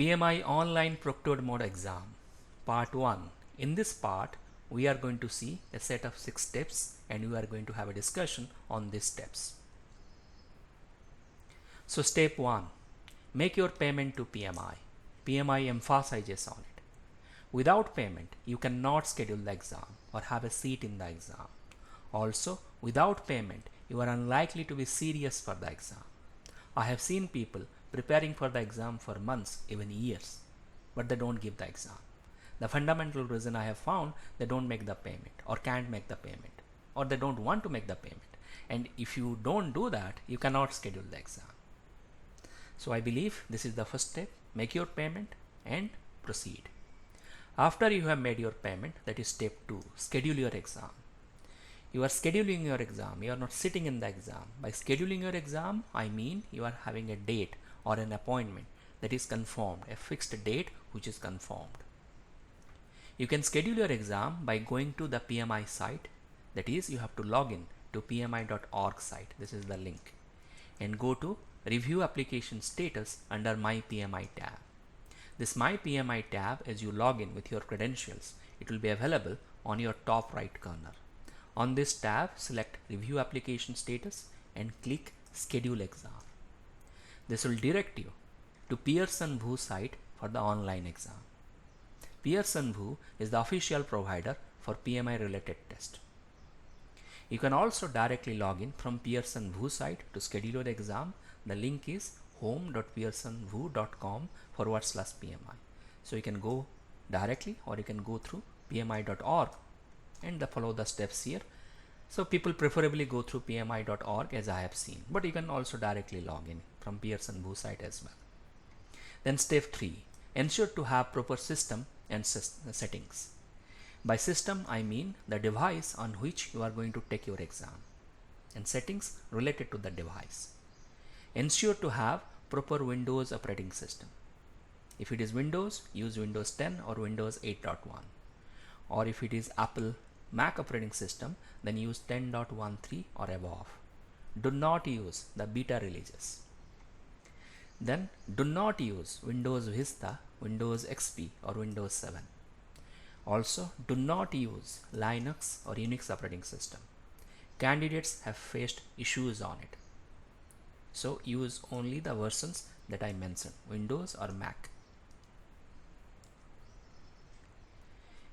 PMI Online Proctored Mode Exam Part 1. In this part, we are going to see a set of 6 steps and we are going to have a discussion on these steps. So step 1. Make your payment to PMI. PMI emphasizes on it. Without payment, you cannot schedule the exam or have a seat in the exam. Also, without payment, you are unlikely to be serious for the exam. I have seen people preparing for the exam for months, even years, but they don't give the exam. The fundamental reason I have found, they don't make the payment or can't make the payment, or they don't want to make the payment. And if you don't do that, you cannot schedule the exam. So I believe this is the first step. Make your payment and proceed. After you have made your payment, that is step 2, schedule your exam. You are scheduling your exam, you are not sitting in the exam. By scheduling your exam, I mean you are having a date or an appointment that is confirmed, a fixed date which is confirmed. You can schedule your exam by going to the PMI site, that is you have to log in to pmi.org site, this is the link, and go to review application status under my PMI tab. This my PMI tab, as you log in with your credentials, it will be available on your top right corner. On this tab, select review application status and click schedule exam. This will direct you to Pearson VUE site for the online exam. Pearson VUE is the official provider for PMI related test. You can also directly log in from Pearson VUE site to schedule your exam. The link is home.pearsonvue.com/PMI. So you can go directly or you can go through pmi.org and follow the steps here. So people preferably go through pmi.org as I have seen, but you can also directly log in from Pearson VUE site as well. Then step 3, ensure to have proper system and settings. By system, I mean the device on which you are going to take your exam, and settings related to the device. Ensure to have proper Windows operating system. If it is Windows, use Windows 10 or Windows 8.1, or if it is Apple Mac operating system, then use 10.13 or above. Do not use the beta releases. Then do not use Windows Vista, Windows XP or Windows 7. Also, do not use Linux or Unix operating system. Candidates have faced issues on it. So use only the versions that I mentioned, Windows or Mac.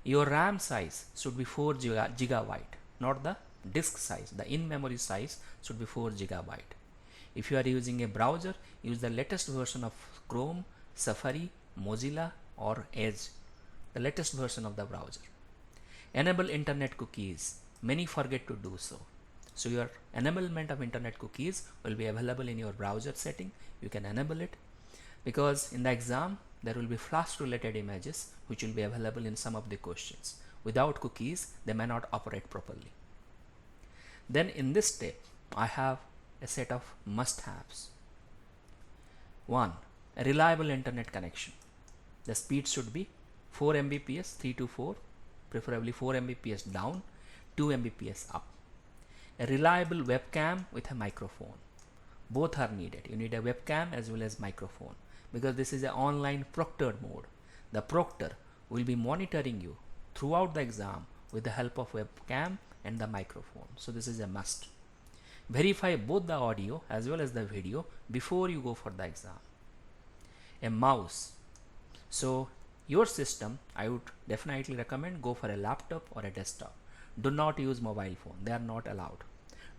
Your RAM size should be 4 gigabyte, not the disk size. The in-memory size should be 4 gigabyte. If you are using a browser, use the latest version of Chrome, Safari, Mozilla or Edge, the latest version of the browser. Enable internet cookies. Many forget to do so. So your enablement of internet cookies will be available in your browser setting. You can enable it because in the exam there will be flash related images which will be available in some of the questions. Without cookies, they may not operate properly. Then in this step, I have a set of must-haves. 1. A reliable internet connection. The speed should be 4 Mbps 3 to 4, preferably 4 Mbps down, 2 Mbps up. A reliable webcam with a microphone. Both are needed. You need a webcam as well as microphone because this is an online proctored mode. The proctor will be monitoring you throughout the exam with the help of webcam and the microphone. So this is a must. Verify both the audio as well as the video before you go for the exam. A mouse. So your system, I would definitely recommend go for a laptop or a desktop. Do not use mobile phone. They are not allowed.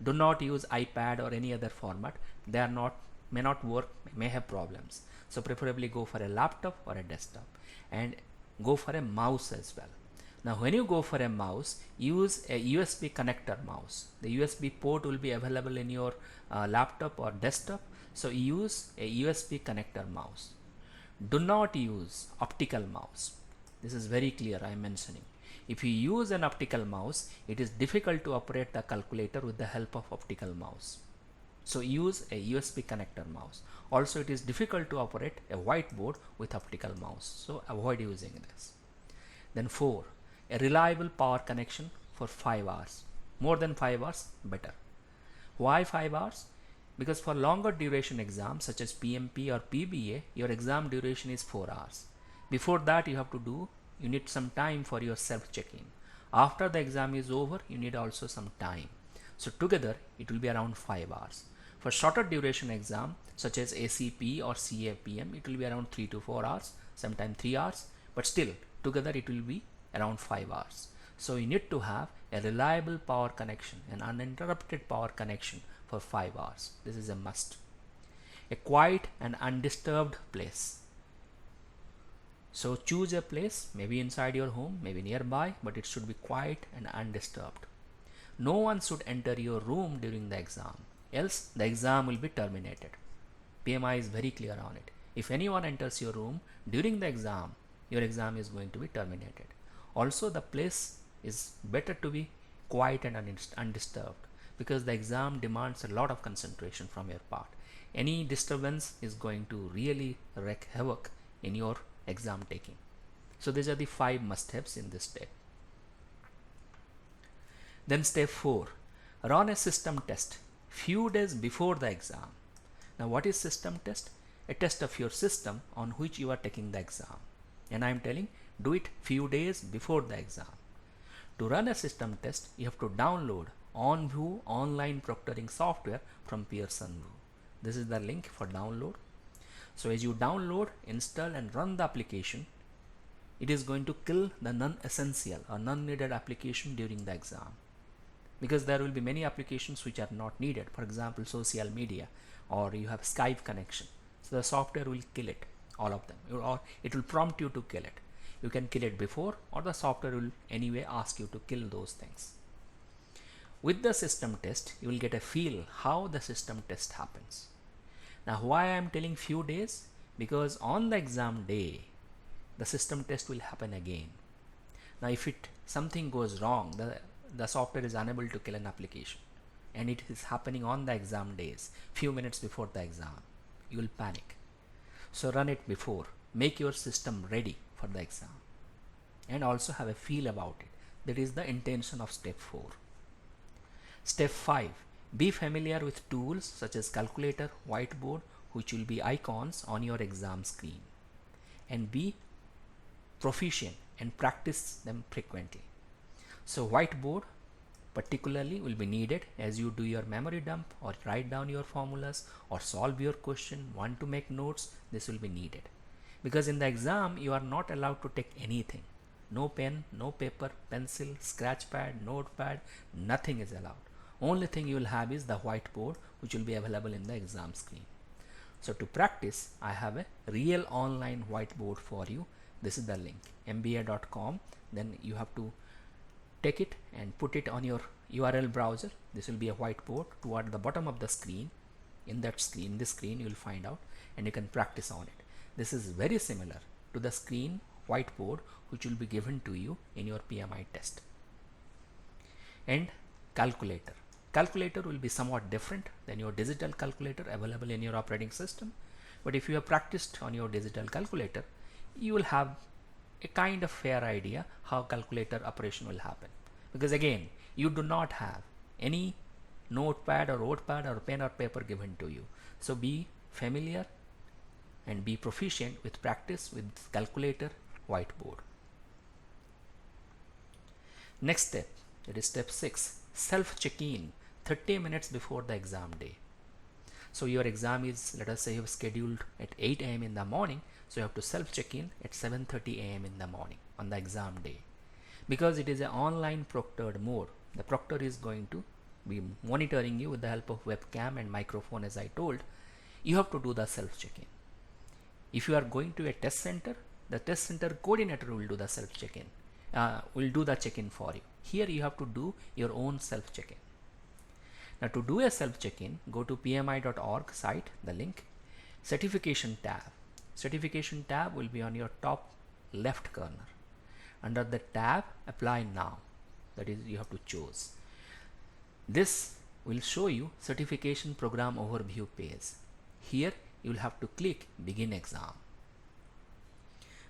Do not use iPad or any other format. They are not, may not work, may have problems. So preferably go for a laptop or a desktop and go for a mouse as well. Now when you go for a mouse, use a USB connector mouse. The USB port will be available in your laptop or desktop. So use a USB connector mouse. Do not use optical mouse. This is very clear, I am mentioning. If you use an optical mouse, it is difficult to operate the calculator with the help of optical mouse. So use a USB connector mouse. Also, it is difficult to operate a whiteboard with optical mouse. So avoid using this. Then 4. A reliable power connection for 5 hours. More than 5 hours, better. Why 5 hours? Because for longer duration exams such as PMP or PBA, your exam duration is 4 hours. Before that you need some time for your self-checking. After the exam is over, you need also some time. So together it will be around 5 hours. For shorter duration exam such as ACP or CAPM, it will be around 3 to 4 hours, sometimes 3 hours, but still together it will be around 5 hours. So you need to have a reliable power connection, an uninterrupted power connection for 5 hours. This is a must. A quiet and undisturbed place. So choose a place, maybe inside your home, maybe nearby, but it should be quiet and undisturbed. No one should enter your room during the exam, else the exam will be terminated. PMI is very clear on it. If anyone enters your room during the exam, your exam is going to be terminated. Also, the place is better to be quiet and undisturbed, because the exam demands a lot of concentration from your part. Any disturbance is going to really wreak havoc in your exam taking. So these are the 5 must-haves in this step. Then step 4, run a system test few days before the exam. Now what is system test? A test of your system on which you are taking the exam. And I am telling, do it few days before the exam. To run a system test, you have to download OnView online proctoring software from Pearson VUE. This is the link for download. So as you download, install and run the application, it is going to kill the non-essential or non-needed application during the exam. Because there will be many applications which are not needed. For example, social media, or you have Skype connection. So the software will kill it, all of them, or it will prompt you to kill it. You can kill it before, or the software will anyway ask you to kill those things. With the system test, you will get a feel how the system test happens. Now why I am telling few days? Because on the exam day, the system test will happen again. Now if something goes wrong, the software is unable to kill an application, and it is happening on the exam days, few minutes before the exam, you will panic. So run it before, make your system ready for the exam, and also have a feel about it. That is the intention of step 4. Step 5, be familiar with tools such as calculator, whiteboard, which will be icons on your exam screen, and be proficient and practice them frequently. So whiteboard particularly will be needed as you do your memory dump, or write down your formulas, or solve your question, want to make notes. This will be needed, because in the exam you are not allowed to take anything. No pen, no paper, pencil, scratch pad, notepad, nothing is allowed. Only thing you will have is the whiteboard, which will be available in the exam screen. So to practice, I have a real online whiteboard for you. This is the link, mba.com. Then you have to take it and put it on your URL browser. This will be a whiteboard toward the bottom of the screen. In this screen you will find out, and you can practice on it. This is very similar to the screen whiteboard which will be given to you in your PMI test. And calculator. Calculator will be somewhat different than your digital calculator available in your operating system. But if you have practiced on your digital calculator, you will have a kind of fair idea how calculator operation will happen. Because again, you do not have any notepad or notepad or pen or paper given to you. So be familiar and be proficient with practice with calculator, whiteboard. Next step, that is step 6, self-check-in 30 minutes before the exam day. So your exam is, let us say you have scheduled at 8 AM in the morning, so you have to self-check-in at 7:30 AM in the morning on the exam day. Because it is an online proctored mode, the proctor is going to be monitoring you with the help of webcam and microphone, as I told. You have to do the self-check-in. If you are going to a test center, the test center coordinator will do the self-check-in, will do the check-in for you. Here you have to do your own self-check-in. Now to do a self-check-in, go to pmi.org site, the link, certification tab. Certification tab will be on your top left corner. Under the tab, apply now. That is, you have to choose. This will show you certification program overview page. Here you will have to click begin exam.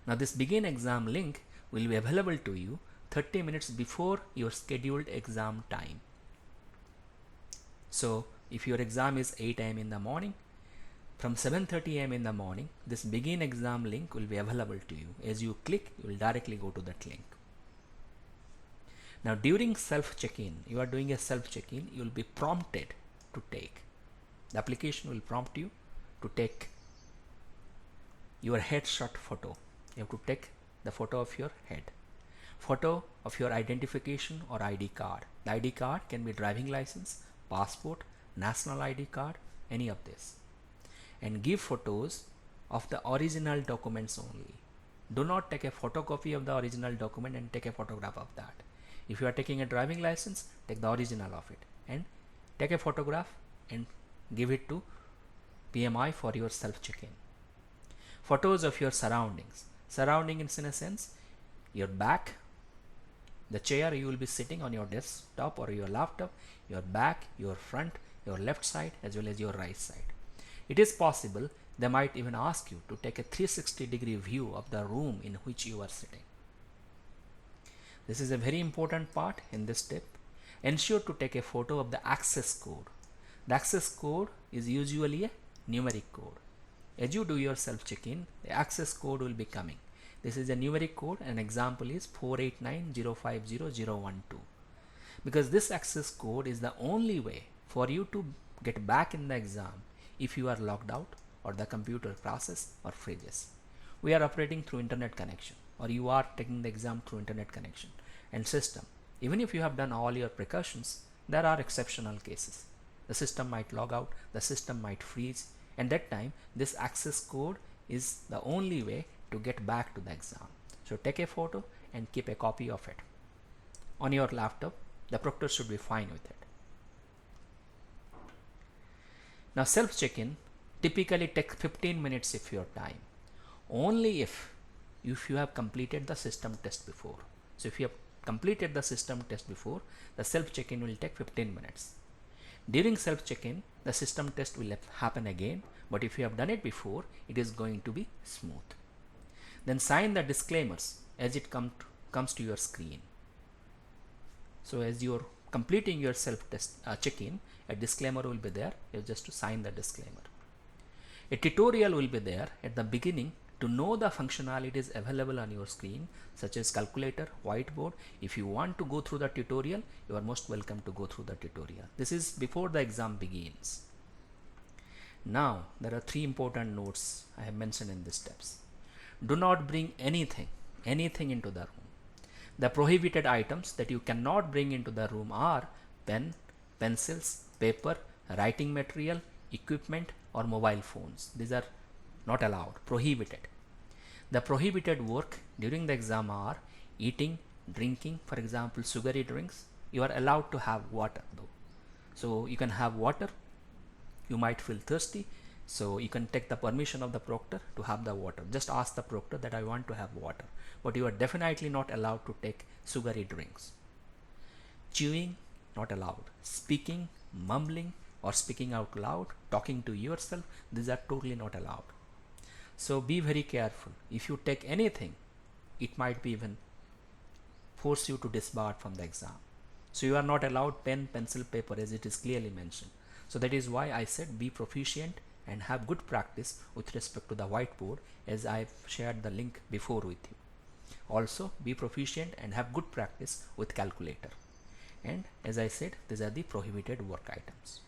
Now this begin exam link will be available to you 30 minutes before your scheduled exam time. So if your exam is 8 a.m. in the morning, from 7:30 a.m. in the morning, this begin exam link will be available to you. As you click, you will directly go to that link. Now during self-check-in, you are doing a self-check-in, you will be prompted to take. The application will prompt you to take your headshot photo. You have to take the photo of your head. Photo of your identification or ID card. The ID card can be driving license, passport, national ID card, any of this. And give photos of the original documents only. Do not take a photocopy of the original document and take a photograph of that. If you are taking a driving license, take the original of it and take a photograph and give it to PMI for your self-check-in. Photos of your surroundings. Surroundings in a sense, your back, the chair you will be sitting on your desktop or your laptop, your back, your front, your left side as well as your right side. It is possible they might even ask you to take a 360-degree view of the room in which you are sitting. This is a very important part in this step. Ensure to take a photo of the access code. The access code is usually a numeric code. As you do your self-check-in, the access code will be coming. This is a numeric code. An example is 489050012. Because this access code is the only way for you to get back in the exam if you are logged out or the computer crashes or freezes. We are operating through internet connection, or you are taking the exam through internet connection and system. Even if you have done all your precautions, there are exceptional cases. The system might log out, the system might freeze, and that time this access code is the only way to get back to the exam. So take a photo and keep a copy of it on your laptop. The proctor should be fine with it. Now self-check-in typically takes 15 minutes of your time, only if you have completed the system test before. So if you have completed the system test before, the self-check-in will take 15 minutes. During self-check-in, the system test will happen again, but if you have done it before, it is going to be smooth. Then sign the disclaimers as it comes to your screen. So as you're completing your self-test check-in, a disclaimer will be there. You have just to sign the disclaimer. A tutorial will be there at the beginning to know the functionalities available on your screen, such as calculator, whiteboard. If you want to go through the tutorial, you are most welcome to go through the tutorial. This is before the exam begins. Now there are 3 important notes I have mentioned in these steps. Do not bring anything into the room. The prohibited items that you cannot bring into the room are pen, pencils, paper, writing material, equipment or mobile phones. These are not allowed, prohibited. The prohibited work during the exam are eating, drinking, for example sugary drinks. You are allowed to have water though. So you can have water. You might feel thirsty, so you can take the permission of the proctor to have the water. Just ask the proctor that I want to have water. But you are definitely not allowed to take sugary drinks. Chewing, not allowed. Speaking, mumbling or speaking out loud, talking to yourself, these are totally not allowed. So be very careful. If you take anything, it might be even force you to disbarred from the exam. So you are not allowed pen, pencil, paper as it is clearly mentioned. So that is why I said be proficient and have good practice with respect to the whiteboard, as I have shared the link before with you. Also be proficient and have good practice with calculator. And as I said, these are the prohibited work items.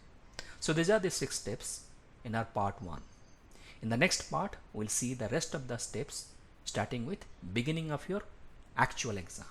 So these are the 6 steps in our part 1. In the next part, we'll see the rest of the steps starting with beginning of your actual exam.